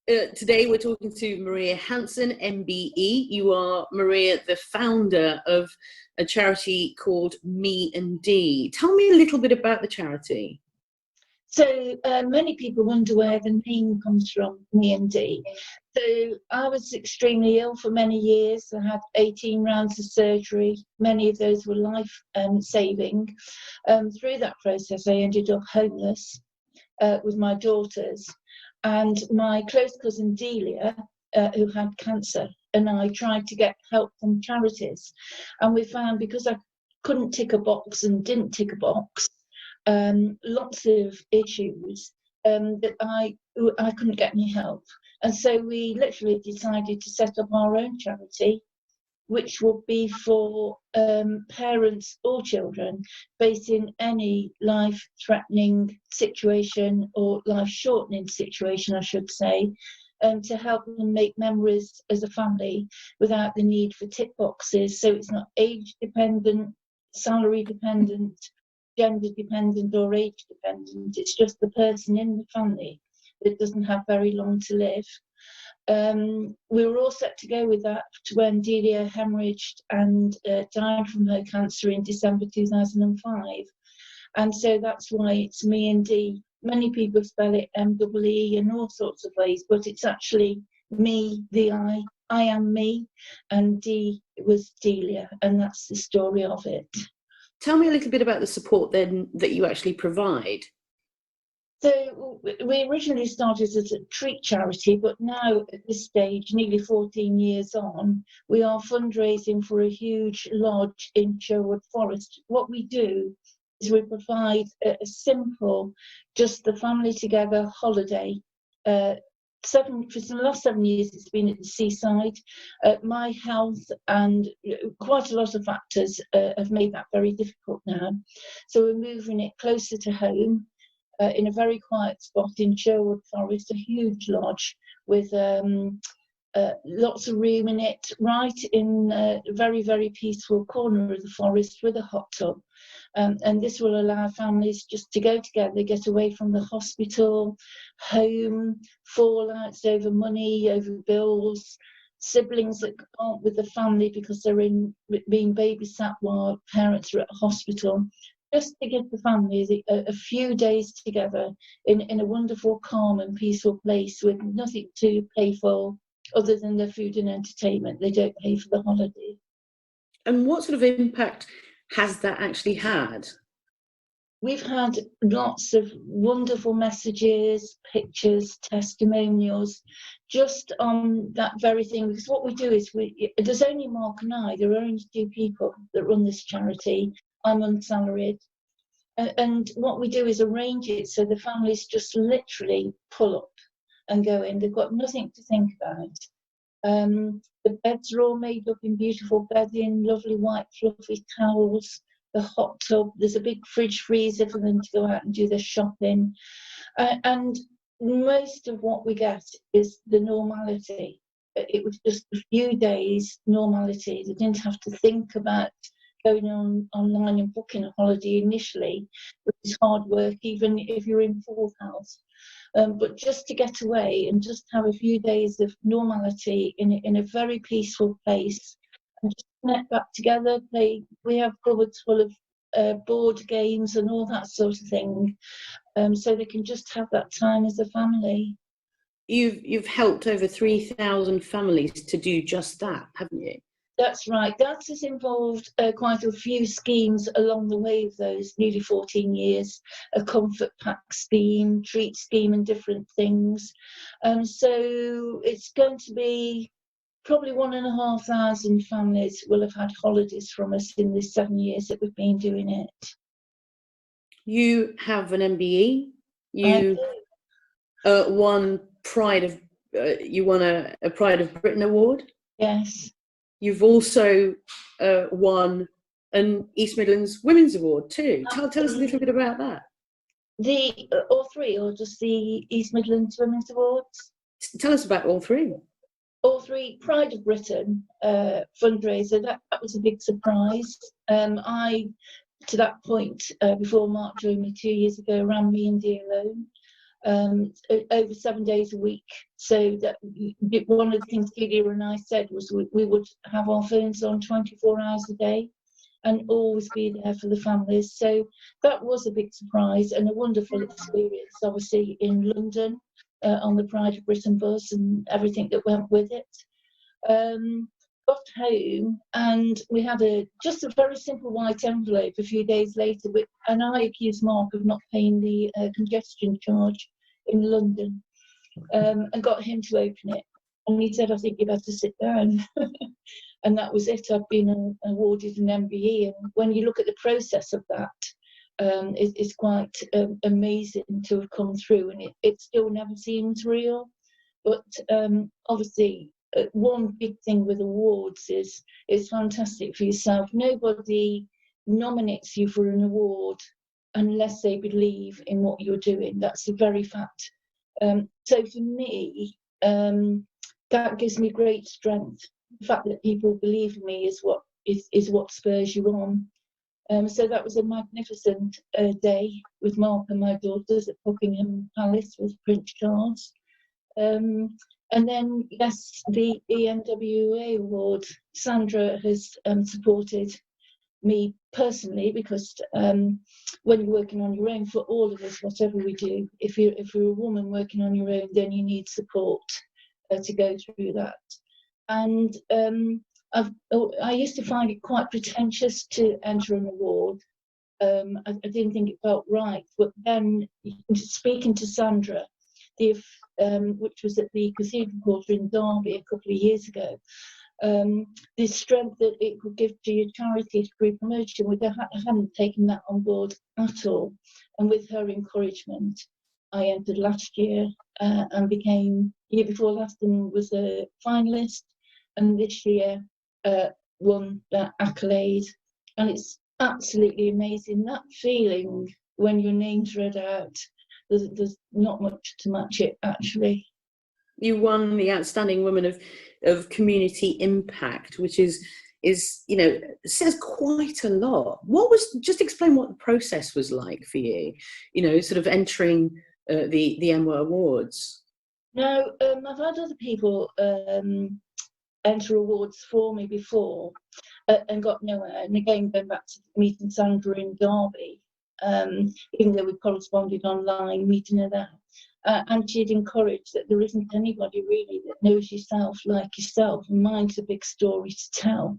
Today we're talking to Maria Hanson MBE. You are, Maria, the founder of a charity called Me and Dee. Tell me a little bit about the charity. So many people wonder where the name comes from, Me and Dee. So I was extremely ill for many years. I had 18 rounds of surgery. Many of those were life-saving. Through that process, I ended up homeless with my daughters. And my close cousin Delia, who had cancer, and I tried to get help from charities. And we found, because I couldn't tick a box and didn't tick a box, lots of issues, that I couldn't get any help. And so we literally decided to set up our own charity, which would be for parents or children facing any life-threatening situation or life-shortening situation, I should say, to help them make memories as a family without the need for tick boxes. So it's not age-dependent, salary-dependent, gender-dependent or age-dependent. It's just the person in the family that doesn't have very long to live. We were all set to go with that when Delia hemorrhaged and died from her cancer in December 2005. And so that's why it's Me and Dee. Many people spell it MEE in all sorts of ways, but it's actually me, the I am me, and Dee was Delia, and that's the story of it. Tell me a little bit about the support then that you actually provide. So we originally started as a treat charity, but now at this stage, nearly 14 years on, we are fundraising for a huge lodge in Sherwood Forest. What we do is we provide a simple, just the family together holiday. For the last 7 years, it's been at the seaside. My health and quite a lot of factors have made that very difficult now. So we're moving it closer to home. In a very quiet spot in Sherwood Forest, a huge lodge with lots of room in it, right in a very, very peaceful corner of the forest with a hot tub. And this will allow families just to go together, get away from the hospital, home, fallouts over money, over bills, siblings that aren't with the family because they're being babysat while parents are at hospital. Just to give the families a few days together in a wonderful, calm and peaceful place with nothing to pay for other than their food and entertainment. They don't pay for the holiday. And what sort of impact has that actually had? We've had lots of wonderful messages, pictures, testimonials, just on that very thing. Because what we do is, there's only Mark and I, there are only two people that run this charity. I'm unsalaried. And what we do is arrange it so the families just literally pull up and go in. They've got nothing to think about. The beds are all made up in beautiful bedding, lovely white fluffy towels, the hot tub. There's a big fridge freezer for them to go out and do their shopping. And most of what we get is the normality. It was just a few days normality. They didn't have to think about going online and booking a holiday initially, which is hard work, even if you're in full health. But just to get away and just have a few days of normality in a very peaceful place, and just connect back together. We have cupboards full of board games and all that sort of thing, so they can just have that time as a family. You've helped over 3,000 families to do just that, haven't you? That's right. That has involved quite a few schemes along the way of those nearly 14 years, a comfort pack scheme, treat scheme and different things. So it's going to be probably 1,500 families will have had holidays from us in the 7 years that we've been doing it. You have an MBE. You won you won a Pride of Britain award. Yes. You've also won an East Midlands Women's Award too. Tell us a little bit about that. All three, or just the East Midlands Women's Awards? Tell us about all three. All three. Pride of Britain fundraiser, that was a big surprise. I, to that point, before Mark joined me 2 years ago, ran Me and Dee alone. over 7 days a week. So that one of the things Gideon and I said was we would have our phones on 24 hours a day and always be there for the families. So that was a big surprise and a wonderful experience, obviously, in London on the Pride of Britain bus and everything that went with it. Got home and we had just a very simple white envelope a few days later, and I accused Mark of not paying the congestion charge in London, and got him to open it. And he said, "I think you better sit down." And that was it. I've been awarded an MBE, and when you look at the process of that, it's quite amazing to have come through, and it still never seems real. But obviously, one big thing with awards is it's fantastic for yourself. Nobody nominates you for an award unless they believe in what you're doing. That's the very fact. So for me, that gives me great strength. The fact that people believe in me is what spurs you on. So that was a magnificent day with Mark and my daughters at Buckingham Palace with Prince Charles. And then, yes, the EMWA award. Sandra has supported me personally because when you're working on your own, for all of us, whatever we do, if you're a woman working on your own, then you need support to go through that. And I used to find it quite pretentious to enter an award. I didn't think it felt right, but then speaking to Sandra, which was at the Cathedral Quarter in Derby a couple of years ago, the strength that it could give to your charity through promotion, I hadn't taken that on board at all. And with her encouragement, I entered last year and became, year before last, and was a finalist, and this year won that accolade. And it's absolutely amazing, that feeling when your name's read out. There's not much to match it, actually. You won the Outstanding Woman of Community Impact, which is says quite a lot. Just explain what the process was like for you, sort of entering the EMWA Awards. No, I've had other people enter awards for me before and got nowhere. And again, going back to meeting Sandra in Derby, even though we corresponded online, meeting her there, and she'd encouraged that there isn't anybody really that knows yourself like yourself, and mine's a big story to tell.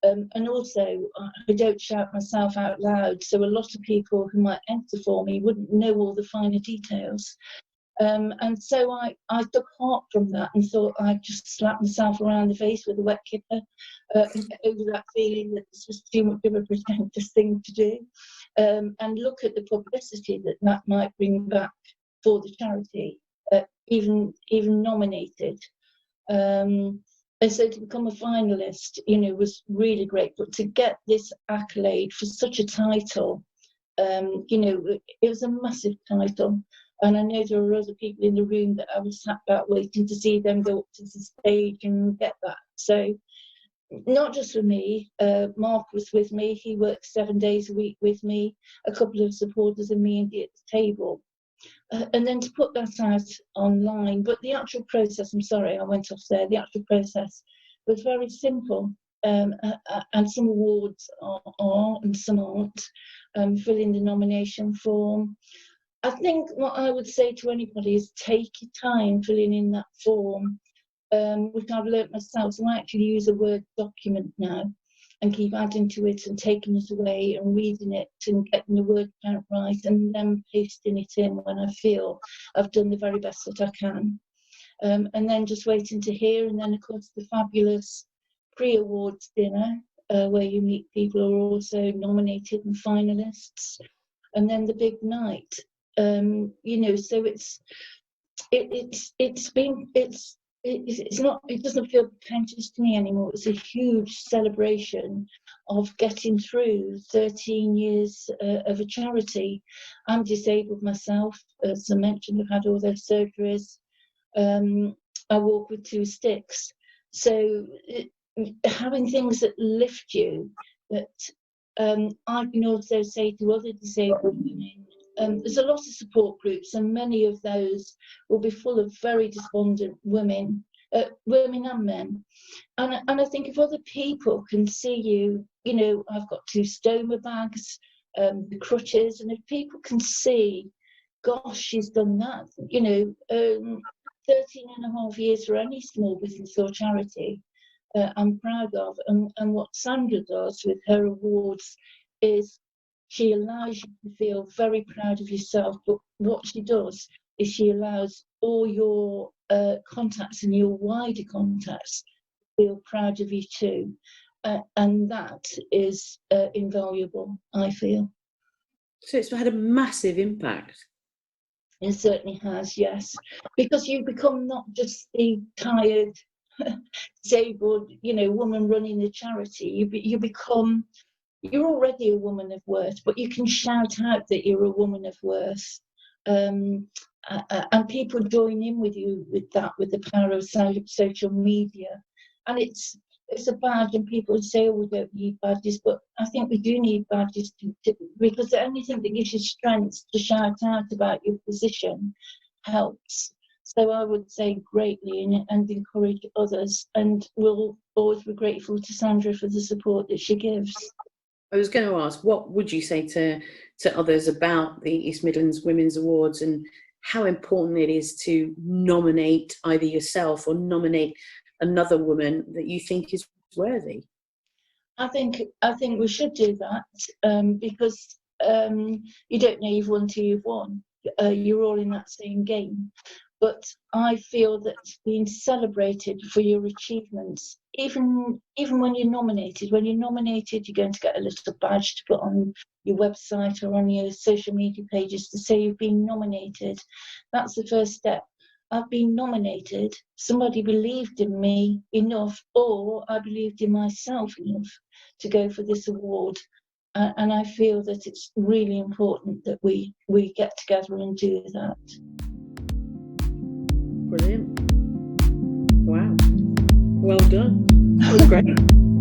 And also, I don't shout myself out loud, so a lot of people who might enter for me wouldn't know all the finer details. And so I took heart from that and thought I'd just slap myself around the face with a wet kipper and get over that feeling that this was too much of a pretentious thing to do, and look at the publicity that might bring back for the charity, even nominated. And so to become a finalist, was really great. But to get this accolade for such a title, it was a massive title. And I know there are other people in the room that I was sat back waiting to see them go up to the stage and get that. So not just for me, Mark was with me. He worked 7 days a week with me, a couple of supporters and Me and Dee at the table. And then to put that out online. But the actual process, I'm sorry, I went off there. The actual process was very simple. And some awards are and some aren't. Fill in the nomination form. I think what I would say to anybody is take your time filling in that form, which I've learnt myself. So I actually use a Word document now and keep adding to it and taking it away and reading it and getting the word count right and then pasting it in when I feel I've done the very best that I can. And then just waiting to hear. And then, of course, the fabulous pre-awards dinner where you meet people who are also nominated and finalists. And then the big night. So it doesn't feel pretentious to me anymore. It's a huge celebration of getting through 13 years of a charity. I'm disabled myself, as I mentioned. I've had all those surgeries. I walk with 2 sticks. So having things that lift you, that I can also say to other disabled women, there's a lot of support groups, and many of those will be full of very despondent women and men. And I think if other people can see you, I've got 2 stoma bags, the crutches, and if people can see, gosh, she's done that, 13.5 years for any small business or charity, I'm proud of. And what Sandra does with her awards is she allows you to feel very proud of yourself, but what she does is she allows all your contacts and your wider contacts to feel proud of you too. And that is invaluable, I feel. So it's had a massive impact. It certainly has, yes. Because you become not just the tired, disabled, woman running the charity. You become, you're already a woman of worth, but you can shout out that you're a woman of worth. And people join in with you with that, with the power of social media. And it's a badge, and people say, oh, we don't need badges, but I think we do need badges because anything that gives you strength to shout out about your position helps. So I would say greatly, and encourage others, and we'll always be grateful to Sandra for the support that she gives. I was going to ask, what would you say to others about the East Midlands Women's Awards, and how important it is to nominate either yourself or nominate another woman that you think is worthy? I think we should do that, because you don't know you've won till you've won. You're all in that same game. But I feel that being celebrated for your achievements, even when you're nominated, you're going to get a little badge to put on your website or on your social media pages to say you've been nominated. That's the first step. I've been nominated. Somebody believed in me enough, or I believed in myself enough to go for this award. And I feel that it's really important that we get together and do that. Brilliant. Wow. Well done. That was great.